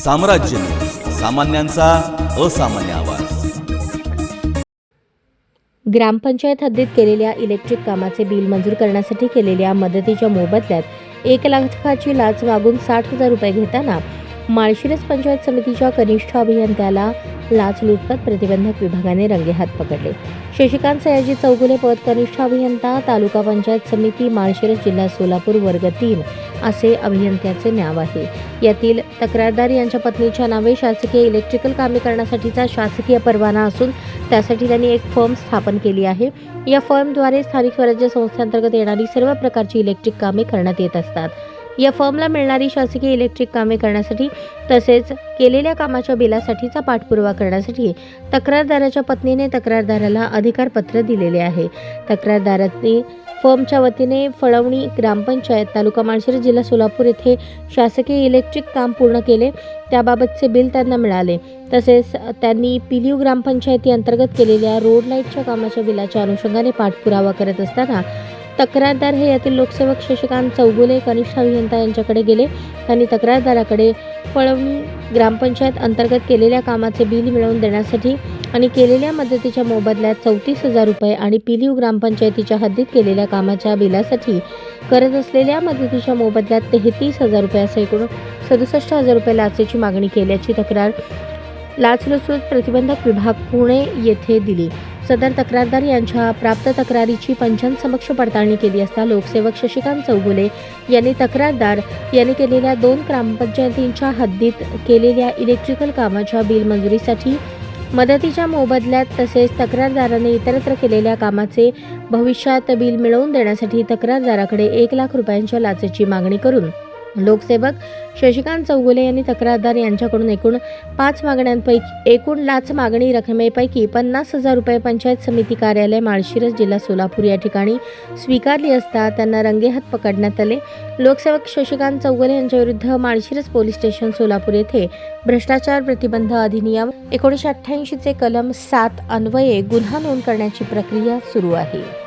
साम्राज्य सामान्यांचा असामान्य आवाज। ग्रामपंचायत हद्दीत केलेल्या इलेक्ट्रिक कामाचे बिल मंजूर करण्यासाठी केलेल्या मदतीच्या मोबदल्यात 1 लाखाची लाच मागून 60,000 रुपये घेताना माळशिरस पंचायत समितीच्या कनिष्ठ अभियंत्याला लाच लुटपात प्रतिबंधक विभागाने रंगेहात पकडले। शशिकांत सयाजी चौगुले, पद कनिष्ठ अभियंता, तालुका पंचायत समिती माळशिरस, जिल्हा सोलापूर, वर्ग 3 असे अभियंत्याचे नाव आहे। यातील तक्रारदार यांच्या पत्नीच्या नावे शासकीय इलेक्ट्रिकल कामे करण्यासाठीचा शासकीय परवाना असून त्यासाठी त्यांनी एक फर्म स्थापन केली आहे। या फर्मद्वारे स्थानिक स्वराज्य संस्थांतर्गत येणारी सर्व प्रकारची इलेक्ट्रिक कामे करण्यात येत असतात। या फर्मला मिळणारी शासकीय इलेक्ट्रिक कामे करण्यासाठी तसेच केलेल्या कामाच्या बिलासाठीचा पाठपुरावा करण्यासाठी तक्रारदाराच्या पत्नीने तक्रारदाराला अधिकारपत्र दिलेले आहे। तक्रारदाराने फर्मच्या वतीने फळवणी ग्रामपंचायत तालुका माळशिरस जिल्हा सोलापूर येथे शासकीय इलेक्ट्रिक काम पूर्ण केले, त्याबाबतचे बिल त्यांना मिळाले। तसेच त्यांनी पिलीव ग्रामपंचायती अंतर्गत केलेल्या रोड लाईटच्या कामाच्या बिलाच्या अनुषंगाने पाठपुरावा करत असताना तक्रारदार हे यातील लोकसेवक शशिकांत चौगुले कनिष्ठ अभियंता यांच्याकडे गेले। त्यांनी तक्रारदाराकडे फळवणी ग्रामपंचायत अंतर्गत केलेल्या कामाचे बिल मिळवून देण्यासाठी आणि केलेल्या मदतीच्या मोबदल्यात 34,000 रुपये आणि पिलीव ग्रामपंचायतीच्या हद्दीत केलेल्या कामाच्या बिलासाठी करत असलेल्या मदतीच्या मोबदल्यात 33,000 रुपये असे एकूण 67,000 रुपये लाचेची मागणी केल्याची तक्रार लाचलुचपत प्रतिबंधक विभाग पुणे येथे दिली। सदर तक्रारदार यांच्या प्राप्त तक्रारीची पंचांसमक्ष पडताळणी केली असता लोकसेवक शशिकांत चौगुले यांनी तक्रारदार यांनी केलेल्या 2 ग्रामपंचायतींच्या हद्दीत केलेल्या इलेक्ट्रिकल कामाच्या बिल मंजुरीसाठी मदतीच्या मोबदल्यात तसेच तक्रारदाराने इतरत्र केलेल्या कामाचे भविष्यात बिल मिळवून देण्यासाठी तक्रारदाराकडे 1 लाख रुपयांच्या लाचेची मागणी करून लोकसेवक शशिकांत चौगुले यांनी तक्रारदार यांच्याकडून एकूण 5 मागण्यांपैकी एकूण लाच मागणी रकमेपैकी 50,000 रुपये पंचायत समिती कार्यालय माळशिरस जिल्हा सोलापूर या ठिकाणी स्वीकारली असता त्यांना रंगेहात पकडण्यात आले। लोकसेवक शशिकांत चौगुले यांच्या विरुद्ध माळशिरस पोलीस स्टेशन सोलापूर येथे भ्रष्टाचार प्रतिबंध अधिनियम 1988 चे कलम 7 अन्वये गुन्हा नोंद करण्याची प्रक्रिया सुरू आहे।